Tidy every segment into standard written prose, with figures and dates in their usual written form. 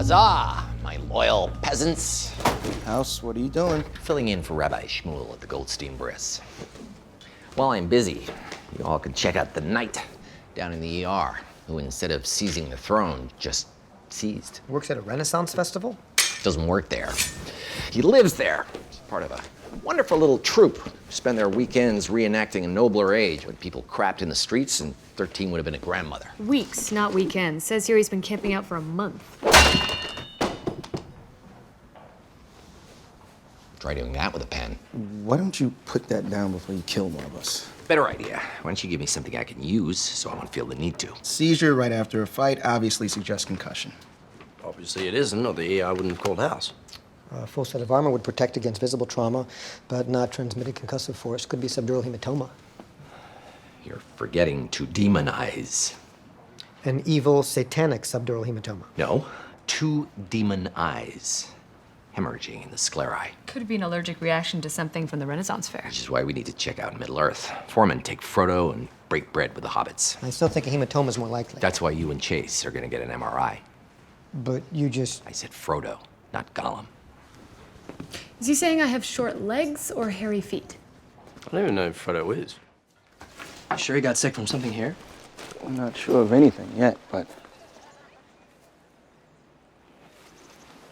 Huzzah, my loyal peasants. House, what are you doing? Filling in for Rabbi Shmuel at the Goldstein Bris. While I'm busy, you all can check out the knight down in the ER, who instead of seizing the throne, just seized. Works at a Renaissance festival? Doesn't work there. He lives there. He's part of a wonderful little troupe who spend their weekends reenacting a nobler age when people crapped in the streets and 13 would have been a grandmother. Weeks, not weekends. Says here he's been camping out for a month. Try doing that with a pen. Why don't you put that down before you kill one of us? Better idea. Why don't you give me something I can use so I won't feel the need to? Seizure right after a fight obviously suggests concussion. Obviously it isn't, or the ER wouldn't have called House. A full set of armor would protect against visible trauma, but not transmitted concussive force. Could be subdural hematoma. You're forgetting to demonize. An evil, satanic subdural hematoma. No, to demonize. Hemorrhaging in the sclerae. Could be an allergic reaction to something from the Renaissance fair. Which is why we need to check out Middle-earth. Foreman, take Frodo and break bread with the hobbits. I still think a hematoma is more likely. That's why you and Chase are gonna get an MRI. But you just... I said Frodo, not Gollum. Is he saying I have short legs or hairy feet? I don't even know who Frodo is. You sure he got sick from something here? I'm not sure of anything yet, but...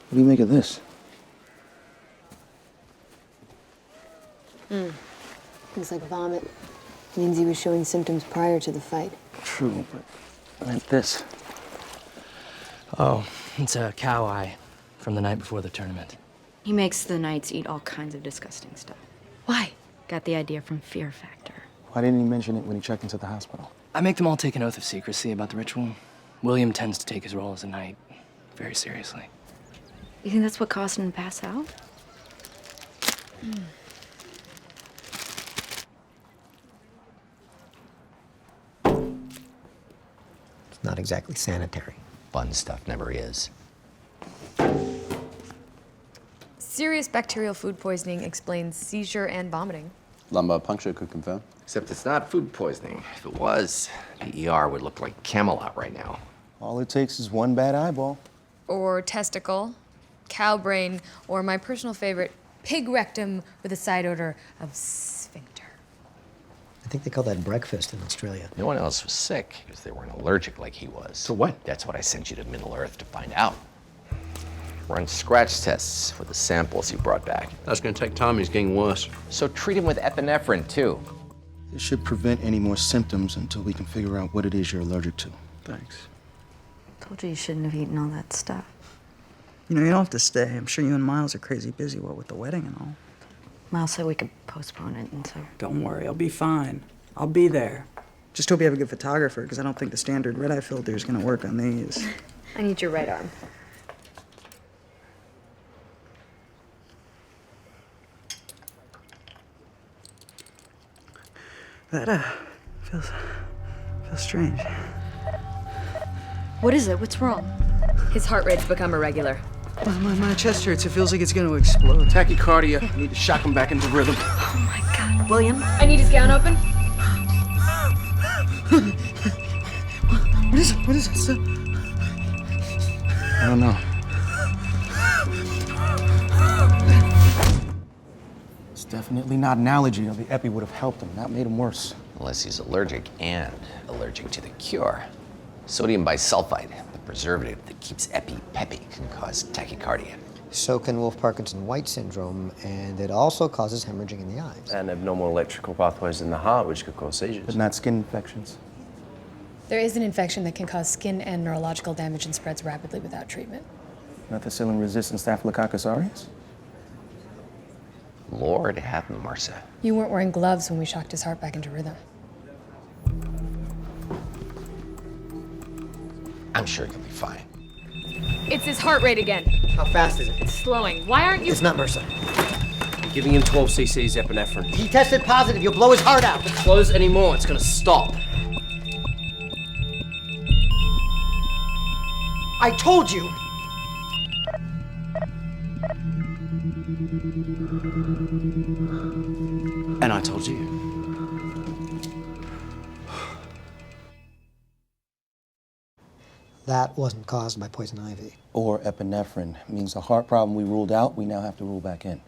What do you make of this? Looks like vomit. Means he was showing symptoms prior to the fight. True, but I meant this. Oh, it's a cow eye from the night before the tournament. He makes the knights eat all kinds of disgusting stuff. Why? Got the idea from Fear Factor. Why didn't he mention it when he checked into the hospital? I make them all take an oath of secrecy about the ritual. William tends to take his role as a knight very seriously. You think that's what caused him to pass out? It's not exactly sanitary. Fun stuff never is. Serious bacterial food poisoning explains seizure and vomiting. Lumbar puncture could confirm. Except it's not food poisoning. If it was, the ER would look like Camelot right now. All it takes is one bad eyeball. Or testicle, cow brain, or my personal favorite, pig rectum with a side odor of sphincter. I think they call that breakfast in Australia. No one else was sick because they weren't allergic like he was. To what? That's what I sent you to Middle-earth to find out. Run scratch tests with the samples you brought back. That's going to take time. He's getting worse. So treat him with epinephrine, too. It should prevent any more symptoms until we can figure out what it is you're allergic to. Thanks. Told you you shouldn't have eaten all that stuff. You know, you don't have to stay. I'm sure you and Miles are crazy busy, what with the wedding and all. Miles said we could postpone it, and so... Don't worry, I'll be fine. I'll be there. Just hope you have a good photographer, because I don't think the standard red-eye filter is going to work on these. I need your right arm. That, feels strange. What is it? What's wrong? His heart rate's become irregular. My chest hurts. It feels like it's going to explode. Tachycardia. Need to shock him back into rhythm. Oh my God. William? I need his gown open. What is it? What is it? I don't know. It's definitely not an allergy, or the epi would have helped him, not made him worse. Unless he's allergic and allergic to the cure. Sodium bisulfite, the preservative that keeps epi peppy, can cause tachycardia. So can Wolff-Parkinson-White syndrome, and it also causes hemorrhaging in the eyes. And abnormal electrical pathways in the heart, which could cause seizures. But not skin infections. There is an infection that can cause skin and neurological damage and spreads rapidly without treatment. Methicillin-resistant Staphylococcus aureus? Lord have mercy. You weren't wearing gloves when we shocked his heart back into rhythm. I'm sure you'll be fine. It's his heart rate again. How fast is it? It's slowing. Why aren't you? It's not MRSA. Giving him 12 cc's epinephrine. He tested positive. You'll blow his heart out. Close anymore, it's going to stop. I told you. And I told you. That wasn't caused by poison ivy. Or epinephrine. Means the heart problem we ruled out, we now have to rule back in.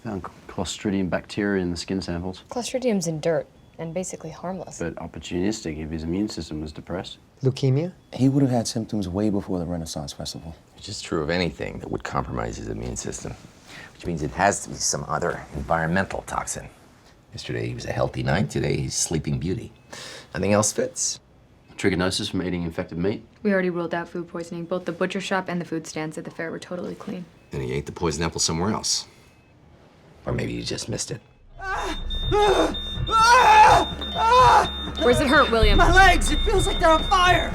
Found Clostridium bacteria in the skin samples. Clostridium's in dirt and basically harmless. But opportunistic if his immune system was depressed. Leukemia? He would have had symptoms way before the Renaissance Festival. Which is true of anything that would compromise his immune system, which means it has to be some other environmental toxin. Yesterday he was a healthy knight, today he's Sleeping Beauty. Nothing else fits. Trichinosis from eating infected meat. We already ruled out food poisoning. Both the butcher shop and the food stands at the fair were totally clean. Then he ate the poison apple somewhere else. Or maybe you just missed it. Where's it hurt, William? My legs! It feels like they're on fire!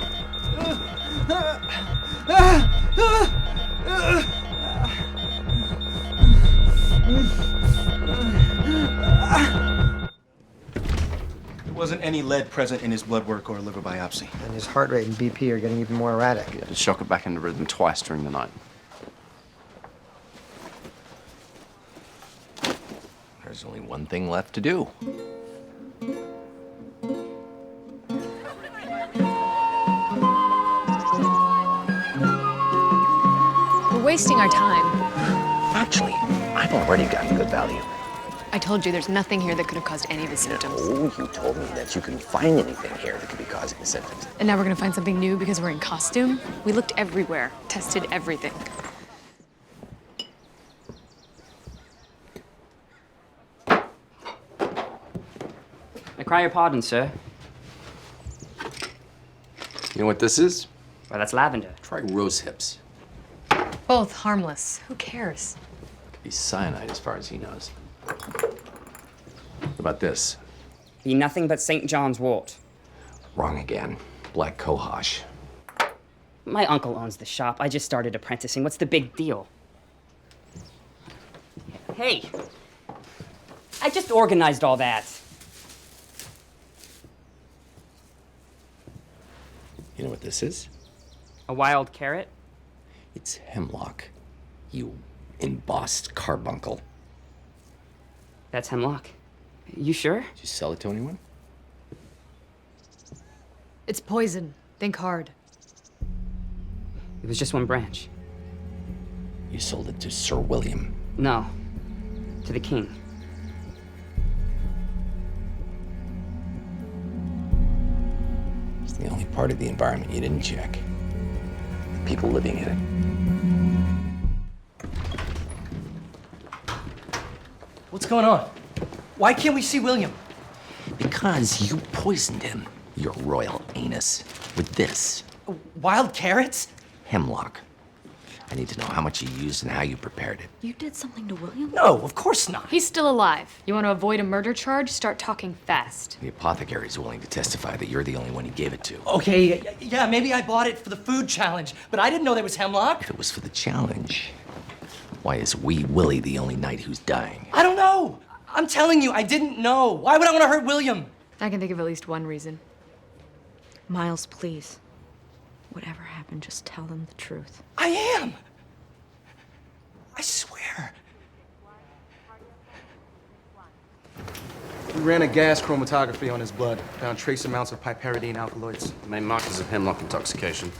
There wasn't any lead present in his blood work or liver biopsy. And his heart rate and BP are getting even more erratic. He had to shock it back into rhythm twice during the night. There's only one thing left to do. We're wasting our time. Actually, I've already gotten good value. I told you there's nothing here that could have caused any of the symptoms. Oh, you told me that you couldn't find anything here that could be causing the symptoms. And now we're gonna find something new because we're in costume? We looked everywhere, tested everything. I cry your pardon, sir. You know what this is? Well, that's lavender. Try rose hips. Both harmless. Who cares? Could be cyanide as far as he knows. What about this? Be nothing but St. John's wort. Wrong again. Black cohosh. My uncle owns the shop. I just started apprenticing. What's the big deal? Hey, I just organized all that. You know what this is? A wild carrot? It's hemlock. You embossed carbuncle. That's hemlock. You sure? Did you sell it to anyone? It's poison. Think hard. It was just one branch. You sold it to Sir William. No, to the king. It's the only part of the environment you didn't check. The people living in it. What's going on? Why can't we see William? Because you poisoned him, your royal anus, with this. Wild carrots? Hemlock. I need to know how much you used and how you prepared it. You did something to William? No, of course not. He's still alive. You want to avoid a murder charge? Start talking fast. The apothecary's willing to testify that you're the only one he gave it to. Okay, yeah, maybe I bought it for the food challenge, but I didn't know there was hemlock. If it was for the challenge, why is Wee Willie the only knight who's dying? I don't know. I'm telling you, I didn't know. Why would I want to hurt William? I can think of at least one reason. Miles, please. Whatever happened, just tell them the truth. I am. I swear. We ran a gas chromatography on his blood. Found trace amounts of piperidine alkaloids. Main markers of hemlock intoxication.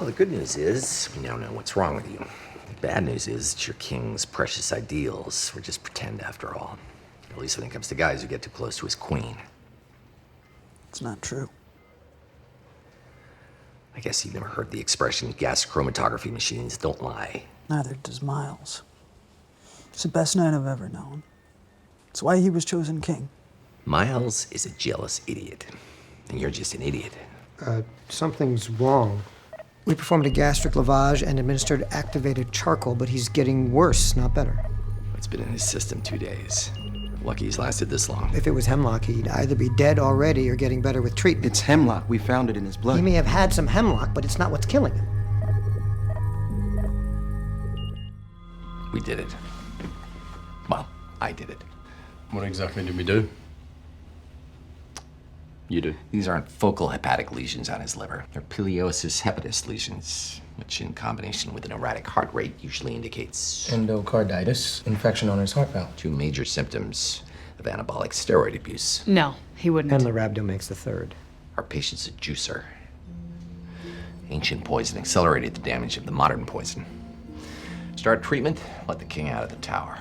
Well, the good news is we now know what's wrong with you. The bad news is it's your king's precious ideals were just pretend after all. At least when it comes to guys who get too close to his queen. It's not true. I guess you've never heard the expression gas chromatography machines don't lie. Neither does Miles. It's the best knight I've ever known. It's why he was chosen king. Miles is a jealous idiot. And you're just an idiot. Something's wrong. We performed a gastric lavage and administered activated charcoal, but he's getting worse, not better. It's been in his system 2 days. Lucky he's lasted this long. If it was hemlock, he'd either be dead already or getting better with treatment. It's hemlock. We found it in his blood. He may have had some hemlock, but it's not what's killing him. We did it. Well, I did it. What exactly did we do? You do. These aren't focal hepatic lesions on his liver. They're pileosis hepatis lesions, which in combination with an erratic heart rate usually indicates Endocarditis, infection on his heart valve. 2 major symptoms of anabolic steroid abuse. No, he wouldn't. And the rhabdo makes the third. Our patient's a juicer. Ancient poison accelerated the damage of the modern poison. Start treatment, let the king out of the tower.